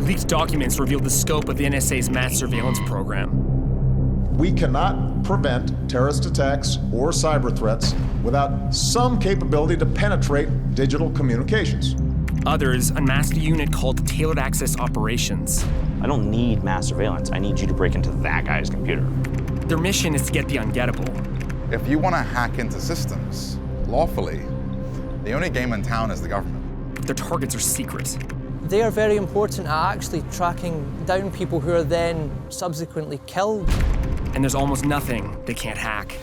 leaked documents revealed the scope of the NSA's mass surveillance program. We cannot prevent terrorist attacks or cyber threats without some capability to penetrate digital communications. Others unmasked a unit called Tailored Access Operations. I don't need mass surveillance. I need you to break into that guy's computer. Their mission is to get the ungettable. If you want to hack into systems lawfully, the only game in town is the government. Their targets are secret. They are very important at actually tracking down people who are then subsequently killed. And there's almost nothing they can't hack.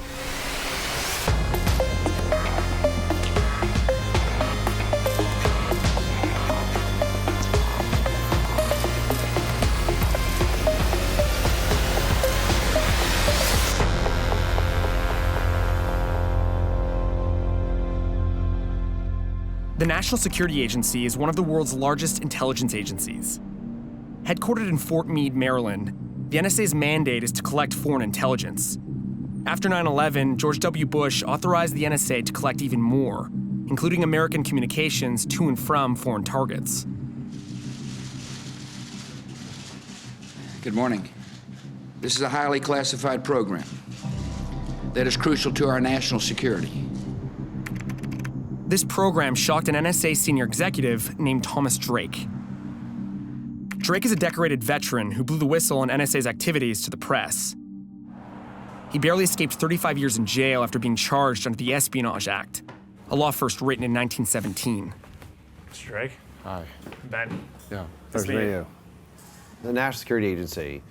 The National Security Agency is one of the world's largest intelligence agencies. Headquartered in Fort Meade, Maryland, the NSA's mandate is to collect foreign intelligence. After 9/11, George W. Bush authorized the NSA to collect even more, including American communications to and from foreign targets. Good morning. This is a highly classified program that is crucial to our national security. This program shocked an NSA senior executive named Thomas Drake. Drake is a decorated veteran who blew the whistle on NSA's activities to the press. He barely escaped 35 years in jail after being charged under the Espionage Act, a law first written in 1917. Mr. Drake. Hi. Ben. Yeah, pleasure to meet you. The National Security Agency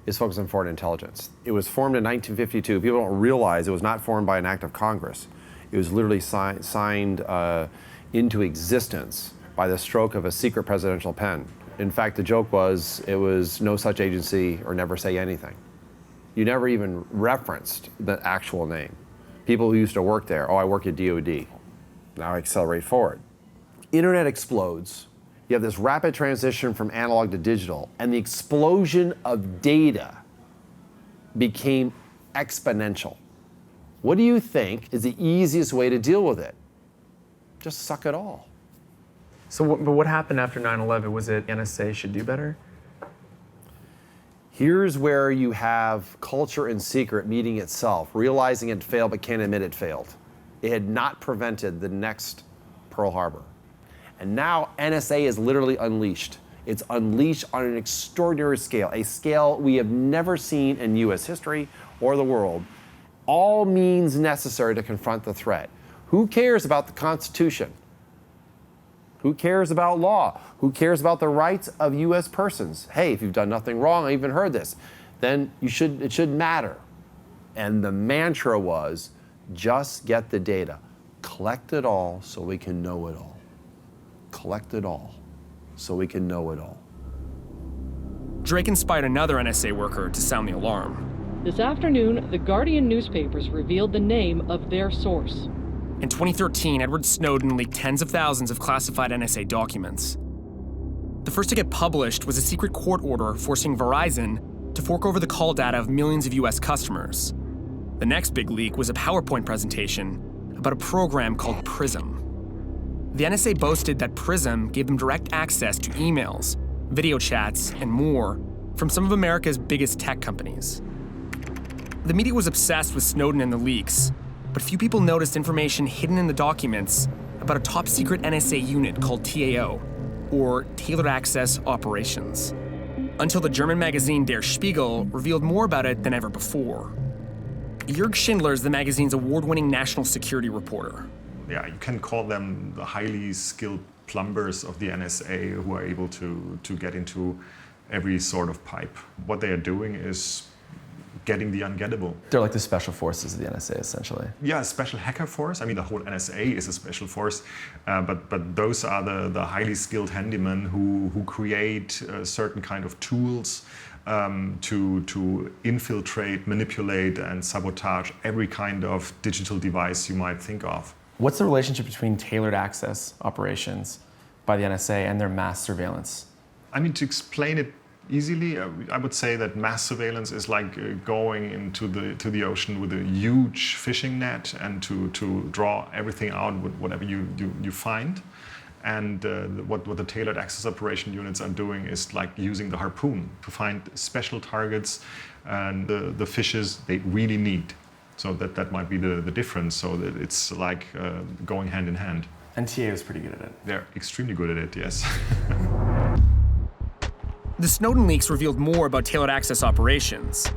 is focused on foreign intelligence. It was formed in 1952. People don't realize it was not formed by an act of Congress. It was literally signed into existence by the stroke of a secret presidential pen. In fact, the joke was, it was no such agency or never say anything. You never even referenced the actual name. People who used to work there, oh, I work at DOD. Now I accelerate forward. Internet explodes. You have this rapid transition from analog to digital, and the explosion of data became exponential. What do you think is the easiest way to deal with it? Just suck it all. So, but what happened after 9/11? Was it NSA should do better? Here's where you have culture and secret meeting itself, realizing it failed but can't admit it failed. It had not prevented the next Pearl Harbor. And now NSA is literally unleashed. It's unleashed on an extraordinary scale, a scale we have never seen in US history or the world. All means necessary to confront the threat. Who cares about the Constitution? Who cares about law? Who cares about the rights of US persons? Hey, if you've done nothing wrong, I even heard this, then it should matter. And the mantra was, just get the data. Collect it all so we can know it all. Collect it all so we can know it all. Drake inspired another NSA worker to sound the alarm. This afternoon, the Guardian newspapers revealed the name of their source. In 2013, Edward Snowden leaked tens of thousands of classified NSA documents. The first to get published was a secret court order forcing Verizon to fork over the call data of millions of US customers. The next big leak was a PowerPoint presentation about a program called PRISM. The NSA boasted that PRISM gave them direct access to emails, video chats, and more from some of America's biggest tech companies. The media was obsessed with Snowden and the leaks, but few people noticed information hidden in the documents about a top-secret NSA unit called TAO, or Tailored Access Operations, until the German magazine Der Spiegel revealed more about it than ever before. Jörg Schindler is the magazine's award-winning national security reporter. Yeah, you can call them the highly skilled plumbers of the NSA who are able to get into every sort of pipe. What they are doing is getting the ungettable. They're like the special forces of the NSA, essentially. Yeah, a special hacker force. I mean, the whole NSA is a special force, but those are the highly skilled handymen who create certain kind of tools to infiltrate, manipulate, and sabotage every kind of digital device you might think of. What's the relationship between tailored access operations by the NSA and their mass surveillance? I mean, to explain it easily, I would say that mass surveillance is like going into the ocean with a huge fishing net and to draw everything out with whatever you find. And what the tailored access operation units are doing is like using the harpoon to find special targets and the fishes they really need. So that might be the difference. So that it's like going hand in hand. And TAO is pretty good at it. They're extremely good at it, yes. The Snowden leaks revealed more about tailored access operations,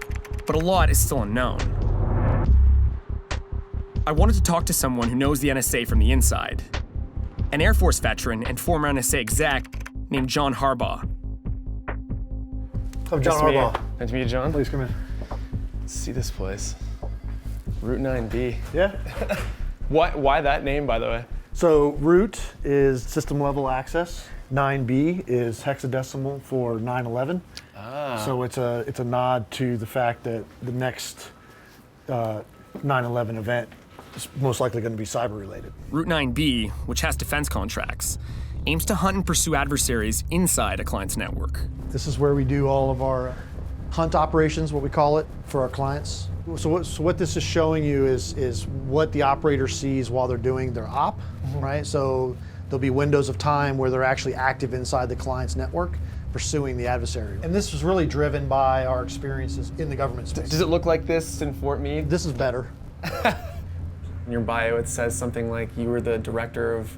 but a lot is still unknown. I wanted to talk to someone who knows the NSA from the inside, an Air Force veteran and former NSA exec named John Harbaugh. I'm John Harbaugh. Nice to meet you, John. Please come in. Let's see this place. Route 9B. Yeah. Why that name, by the way? So root is system level access. 9B is hexadecimal for 9/11. So it's a nod to the fact that the next 9/11 event is most likely going to be cyber related. Route 9B, which has defense contracts, aims to hunt and pursue adversaries inside a client's network. This is where we do all of our hunt operations, what we call it, for our clients. So what this is showing you is what the operator sees while they're doing their op, right? So there'll be windows of time where they're actually active inside the client's network, pursuing the adversary. And this was really driven by our experiences in the government space. Does it look like this in Fort Meade? This is better. In your bio, it says something like you were the director of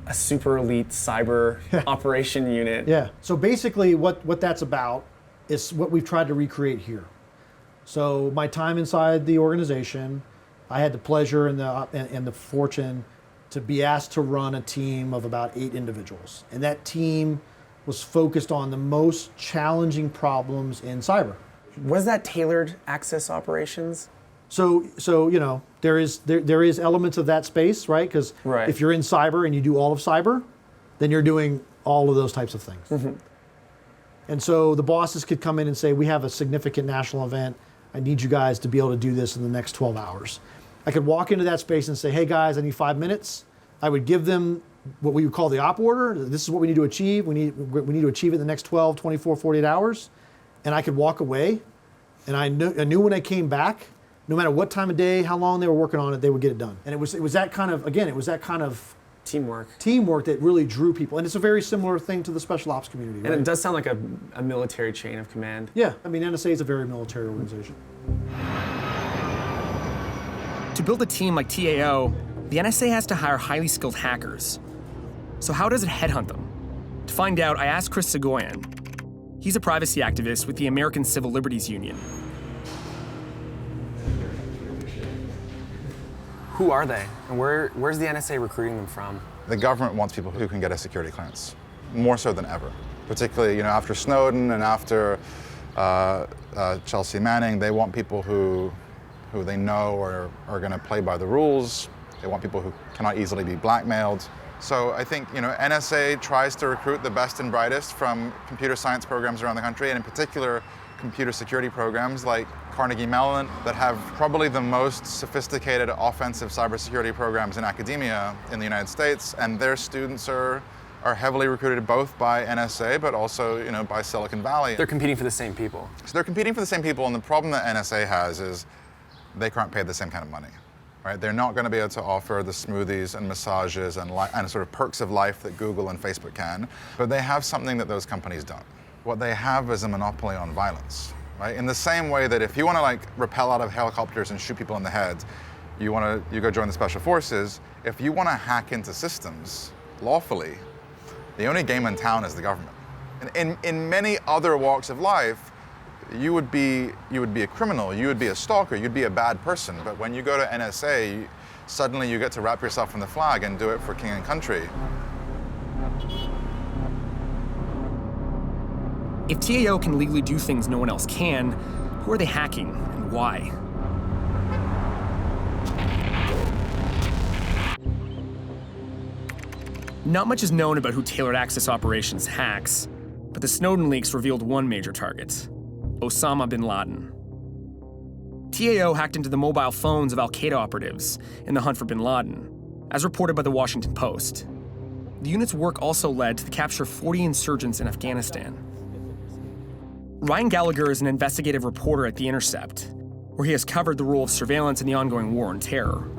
a super elite cyber operation unit. Yeah. So basically what that's about is what we've tried to recreate here. So my time inside the organization, I had the pleasure and the fortune to be asked to run a team of about 8 individuals. And that team was focused on the most challenging problems in cyber. Was that tailored access operations? So you know, there is elements of that space, right? Because if you're in cyber and you do all of cyber, then you're doing all of those types of things. Mm-hmm. And so the bosses could come in and say, we have a significant national event. I need you guys to be able to do this in the next 12 hours. I could walk into that space and say, hey guys, I need 5 minutes. I would give them what we would call the op order. This is what we need to achieve. We need to achieve it in the next 12, 24, 48 hours. And I could walk away. And I knew when I came back, no matter what time of day, how long they were working on it, they would get it done. And it was that kind of teamwork that really drew people. And it's a very similar thing to the special ops community. And it does sound like a military chain of command. Yeah, I mean, NSA is a very military organization. To build a team like TAO, the NSA has to hire highly skilled hackers. So how does it headhunt them? To find out, I asked Chris Segoyan. He's a privacy activist with the American Civil Liberties Union. Who are they? And where's the NSA recruiting them from? The government wants people who can get a security clearance, more so than ever. Particularly, after Snowden and after Chelsea Manning, they want people who they know are going to play by the rules. They want people who cannot easily be blackmailed. So I think, NSA tries to recruit the best and brightest from computer science programs around the country, and in particular, computer security programs like Carnegie Mellon that have probably the most sophisticated offensive cybersecurity programs in academia in the United States, and their students are heavily recruited both by NSA but also by Silicon Valley. They're competing for the same people. So they're competing for the same people, and the problem that NSA has is they can't pay the same kind of money. Right? They're not going to be able to offer the smoothies and massages and sort of perks of life that Google and Facebook can, but they have something that those companies don't. What they have is a monopoly on violence, right? In the same way that if you want to rappel out of helicopters and shoot people in the head, you go join the special forces. If you want to hack into systems lawfully, the only game in town is the government. And in many other walks of life, you would be a criminal, you would be a stalker, you'd be a bad person. But when you go to NSA, suddenly you get to wrap yourself in the flag and do it for king and country. If TAO can legally do things no one else can, who are they hacking and why? Not much is known about who Tailored Access Operations hacks, but the Snowden leaks revealed one major target: Osama bin Laden. TAO hacked into the mobile phones of al-Qaeda operatives in the hunt for bin Laden, as reported by the Washington Post. The unit's work also led to the capture of 40 insurgents in Afghanistan. Ryan Gallagher is an investigative reporter at The Intercept, where he has covered the role of surveillance in the ongoing war on terror.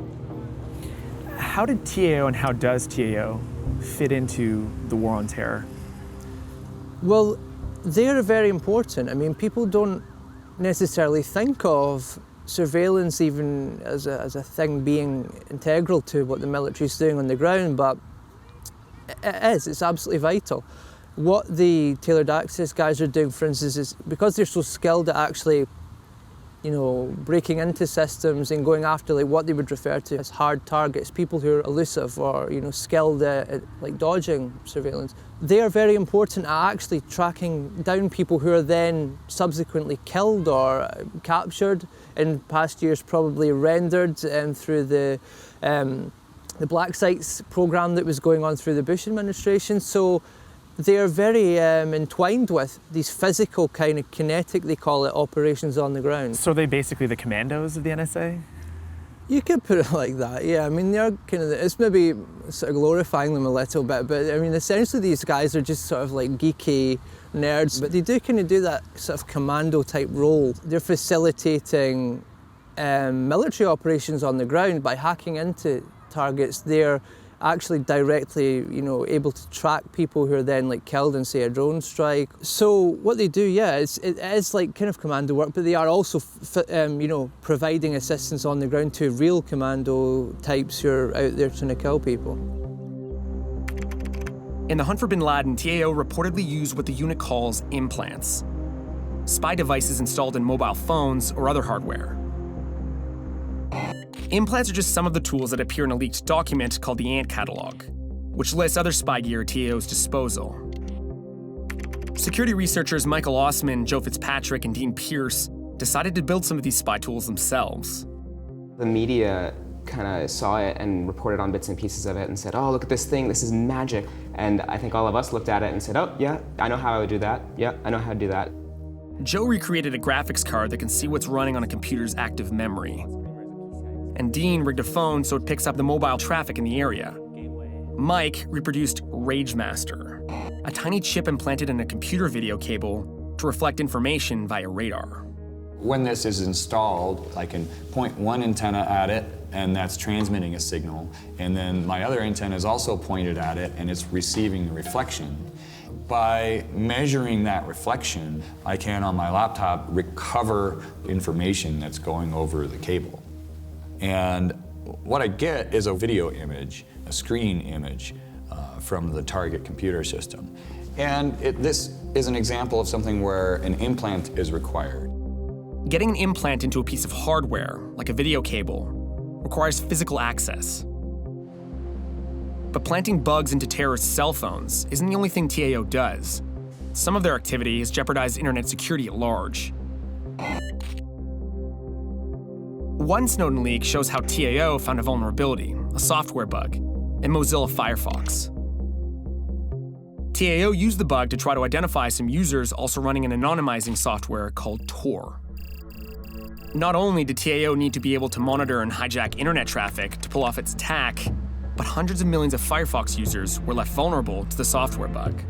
How did TAO and how does TAO fit into the war on terror? Well, they're very important. I mean, people don't necessarily think of surveillance even as a thing being integral to what the military's doing on the ground, but it is. It's absolutely vital. What the tailored access guys are doing, for instance, is because they're so skilled at actually, breaking into systems and going after like what they would refer to as hard targets, people who are elusive or skilled at like dodging surveillance. They are very important at actually tracking down people who are then subsequently killed or captured. In past years, probably rendered through the black sites program that was going on through the Bush administration. So they are very entwined with these physical kind of kinetic, they call it, operations on the ground. So are they basically the commandos of the NSA? You could put it like that, yeah. I mean, they're kind of, it's maybe sort of glorifying them a little bit, but I mean, essentially these guys are just sort of like geeky nerds, but they do kind of do that sort of commando type role. They're facilitating military operations on the ground by hacking into targets. They're actually directly, able to track people who are then like killed in, say, a drone strike. So what they do, it is like kind of commando work, but they are also, providing assistance on the ground to real commando types who are out there trying to kill people. In the hunt for bin Laden, TAO reportedly used what the unit calls implants, spy devices installed in mobile phones or other hardware. Implants are just some of the tools that appear in a leaked document called the Ant Catalog, which lists other spy gear at TAO's disposal. Security researchers Michael Osman, Joe Fitzpatrick, and Dean Pierce decided to build some of these spy tools themselves. The media kind of saw it and reported on bits and pieces of it and said, oh, look at this thing, this is magic. And I think all of us looked at it and said, oh, yeah, I know how I would do that. Yeah, I know how to do that. Joe recreated a graphics card that can see what's running on a computer's active memory. And Dean rigged a phone so it picks up the mobile traffic in the area. Mike reproduced RageMaster, a tiny chip implanted in a computer video cable to reflect information via radar. When this is installed, I can point one antenna at it, and that's transmitting a signal, and then my other antenna is also pointed at it, and it's receiving the reflection. By measuring that reflection, I can, on my laptop, recover information that's going over the cable. And what I get is a video image, a screen image from the target computer system. And this is an example of something where an implant is required. Getting an implant into a piece of hardware, like a video cable, requires physical access. But planting bugs into terrorists' cell phones isn't the only thing TAO does. Some of their activity has jeopardized internet security at large. One Snowden leak shows how TAO found a vulnerability, a software bug, in Mozilla Firefox. TAO used the bug to try to identify some users also running an anonymizing software called Tor. Not only did TAO need to be able to monitor and hijack internet traffic to pull off its attack, but hundreds of millions of Firefox users were left vulnerable to the software bug,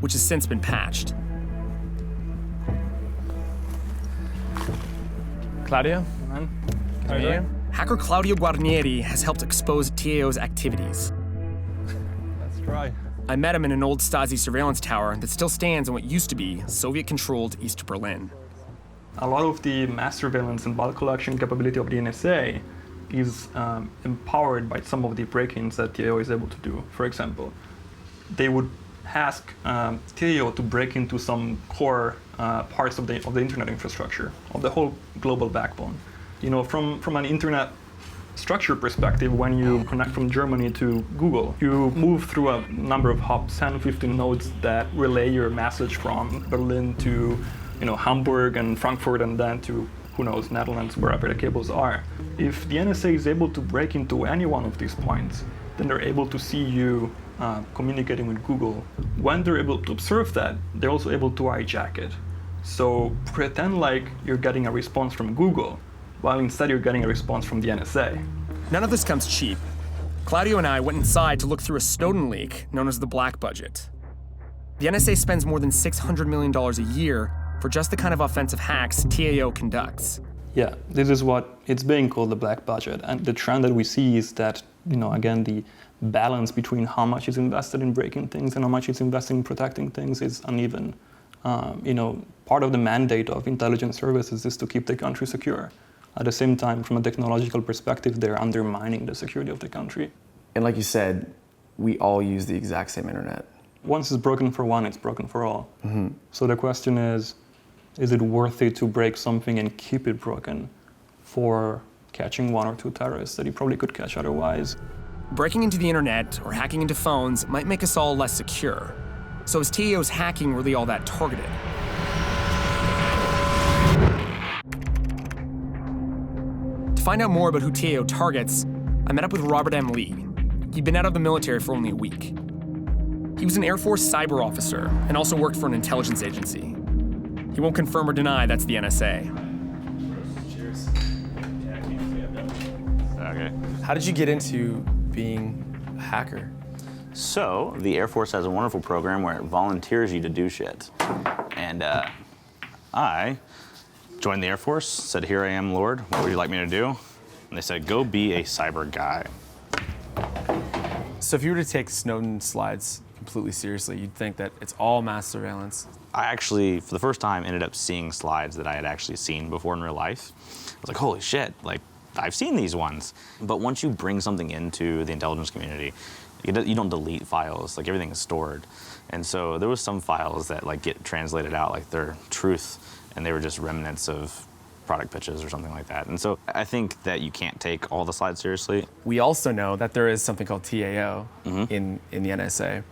which has since been patched. Claudio? How are you? Hacker Claudio Guarnieri has helped expose TAO's activities. Let's try. I met him in an old Stasi surveillance tower that still stands in what used to be Soviet-controlled East Berlin. A lot of the mass surveillance and bulk collection capability of the NSA is empowered by some of the break-ins that TAO is able to do. For example, they would ask TAO to break into some core parts of the internet infrastructure, of the whole global backbone. From an internet structure perspective, when you connect from Germany to Google, you move through a number of hubs, 10, 15 nodes that relay your message from Berlin to Hamburg and Frankfurt, and then to, who knows, Netherlands, wherever the cables are. If the NSA is able to break into any one of these points, then they're able to see you communicating with Google. When they're able to observe that, they're also able to hijack it. So pretend like you're getting a response from Google, while instead you're getting a response from the NSA. None of this comes cheap. Claudio and I went inside to look through a Snowden leak known as the Black Budget. The NSA spends more than $600 million a year for just the kind of offensive hacks TAO conducts. Yeah, this is what it's being called the Black Budget. And the trend that we see is that, again, the balance between how much is invested in breaking things and how much is invested in protecting things is uneven. Part of the mandate of intelligence services is to keep the country secure. At the same time, from a technological perspective, they're undermining the security of the country. And like you said, we all use the exact same internet. Once it's broken for one, it's broken for all. Mm-hmm. So the question is it worth it to break something and keep it broken for catching 1 or 2 terrorists that you probably could catch otherwise? Breaking into the internet or hacking into phones might make us all less secure. So is TAO's hacking really all that targeted? To find out more about who TAO targets, I met up with Robert M. Lee. He'd been out of the military for only a week. He was an Air Force cyber officer and also worked for an intelligence agency. He won't confirm or deny that's the NSA. Cheers. Okay. How did you get into being a hacker? So, the Air Force has a wonderful program where it volunteers you to do shit. And I joined the Air Force, said, "Here I am, Lord, what would you like me to do?" And they said, "Go be a cyber guy." So if you were to take Snowden slides completely seriously, you'd think that it's all mass surveillance? I actually, for the first time, ended up seeing slides that I had actually seen before in real life. I was like, holy shit, like, I've seen these ones. But once you bring something into the intelligence community, you don't delete files, like everything is stored. And so there was some files that like get translated out like they're truth, and they were just remnants of product pitches or something like that. And so I think that you can't take all the slides seriously. We also know that there is something called TAO in the NSA.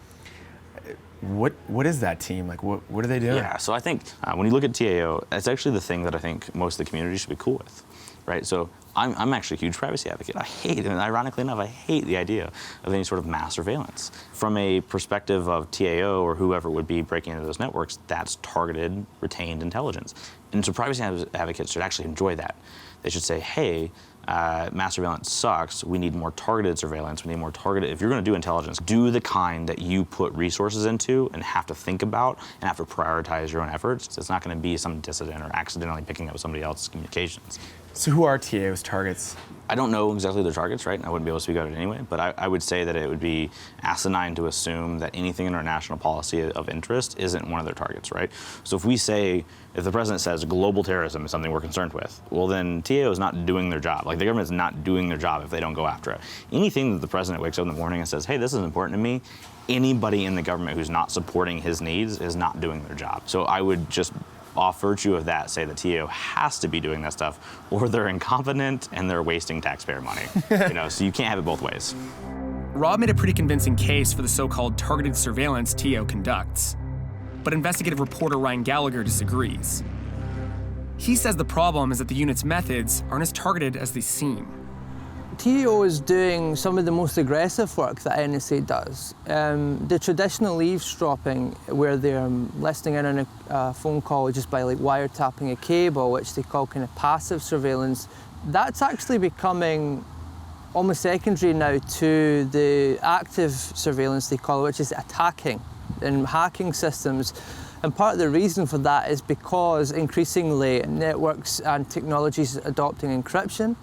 What is that team? Like, what are they doing? Yeah, so I think when you look at TAO, it's actually the thing that I think most of the community should be cool with, right? So I'm actually a huge privacy advocate. I hate, and ironically enough, I hate the idea of any sort of mass surveillance. From a perspective of TAO or whoever would be breaking into those networks, that's targeted, retained intelligence. And so privacy advocates should actually enjoy that. They should say, hey, mass surveillance sucks. We need more targeted surveillance. We need more targeted. If you're going to do intelligence, do the kind that you put resources into and have to think about and have to prioritize your own efforts. It's not going to be some dissident or accidentally picking up somebody else's communications. So who are TAO's targets? I don't know exactly their targets, right? I wouldn't be able to speak about it anyway, but I would say that it would be asinine to assume that anything in our national policy of interest isn't one of their targets, right? So if the president says global terrorism is something we're concerned with, well then TAO is not doing their job. Like the government's not doing their job if they don't go after it. Anything that the president wakes up in the morning and says, hey, this is important to me, anybody in the government who's not supporting his needs is not doing their job. So I would just off virtue of that, say that TAO has to be doing that stuff, or they're incompetent and they're wasting taxpayer money. So you can't have it both ways. Rob made a pretty convincing case for the so-called targeted surveillance TAO conducts, but investigative reporter Ryan Gallagher disagrees. He says the problem is that the unit's methods aren't as targeted as they seem. TAO is doing some of the most aggressive work that NSA does. The traditional eavesdropping, where they're listening in on a phone call just by like wiretapping a cable, which they call kind of passive surveillance, that's actually becoming almost secondary now to the active surveillance, they call it, which is attacking and hacking systems. And part of the reason for that is because increasingly networks and technologies adopting encryption.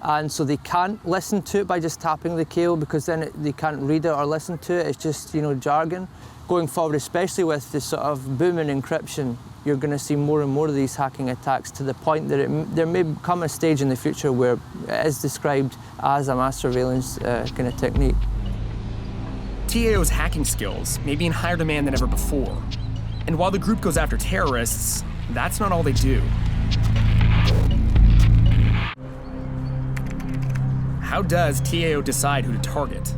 And so they can't listen to it by just tapping the cable, because then they can't read it or listen to it. It's just, jargon. Going forward, especially with this sort of boom in encryption, you're going to see more and more of these hacking attacks, to the point that there may come a stage in the future where it is described as a mass surveillance kind of technique. TAO's hacking skills may be in higher demand than ever before. And while the group goes after terrorists, that's not all they do. How does TAO decide who to target?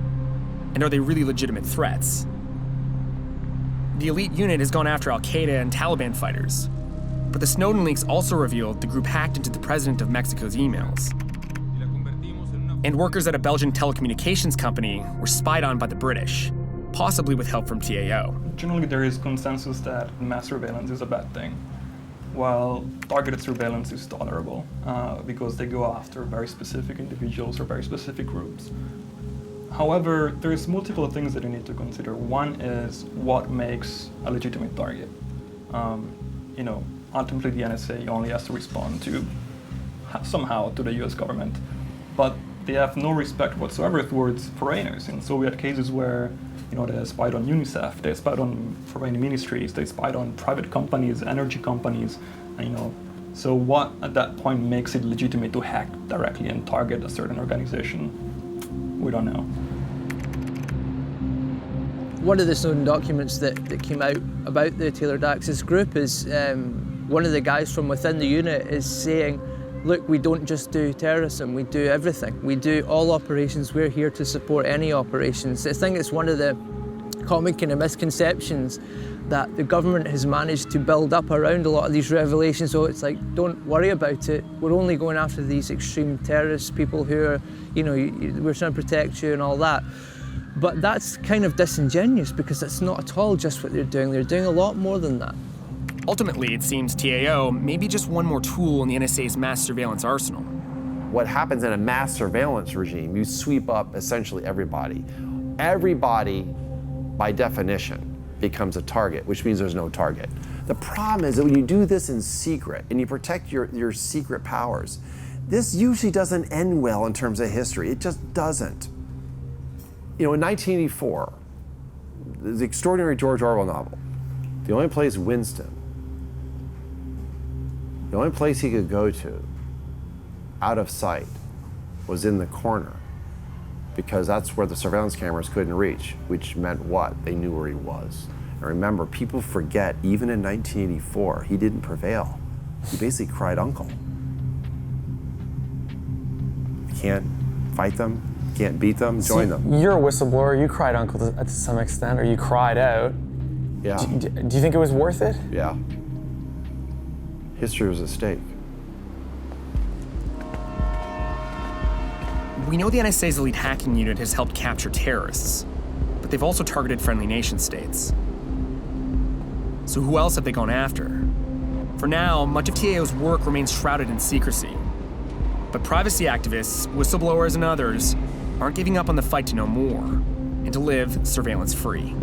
And are they really legitimate threats? The elite unit has gone after Al-Qaeda and Taliban fighters, but the Snowden leaks also revealed the group hacked into the president of Mexico's emails. And workers at a Belgian telecommunications company were spied on by the British, possibly with help from TAO. Generally, there is consensus that mass surveillance is a bad thing, while targeted surveillance is tolerable because they go after very specific individuals or very specific groups. However, there's multiple things that you need to consider. One is what makes a legitimate target. Ultimately the NSA only has to respond to somehow to the US government. But they have no respect whatsoever towards foreigners. And so we had cases where, they spied on UNICEF, they spied on foreign ministries, they spied on private companies, energy companies, So what at that point makes it legitimate to hack directly and target a certain organization? We don't know. One of the Snowden documents that came out about the tailored access group is one of the guys from within the unit is saying, look, we don't just do terrorism, we do everything. We do all operations, we're here to support any operations. I think it's one of the common kind of misconceptions that the government has managed to build up around a lot of these revelations. So it's like, don't worry about it. We're only going after these extreme terrorist people who are, we're trying to protect you and all that. But that's kind of disingenuous because that's not at all just what they're doing. They're doing a lot more than that. Ultimately, it seems TAO may be just one more tool in the NSA's mass surveillance arsenal. What happens in a mass surveillance regime, you sweep up essentially everybody. Everybody, by definition, becomes a target, which means there's no target. The problem is that when you do this in secret and you protect your secret powers, this usually doesn't end well in terms of history. It just doesn't. In 1984, the extraordinary George Orwell novel, the only place he could go to out of sight was in the corner, because that's where the surveillance cameras couldn't reach, which meant what? They knew where he was. And remember, people forget, even in 1984, he didn't prevail. He basically cried uncle. You can't fight them, can't beat them, join them. You're a whistleblower, you cried uncle to some extent, or you cried out. Yeah. Do you think it was worth it? Yeah. History was at stake. We know the NSA's elite hacking unit has helped capture terrorists, but they've also targeted friendly nation states. So who else have they gone after? For now, much of TAO's work remains shrouded in secrecy. But privacy activists, whistleblowers, and others aren't giving up on the fight to know more and to live surveillance-free.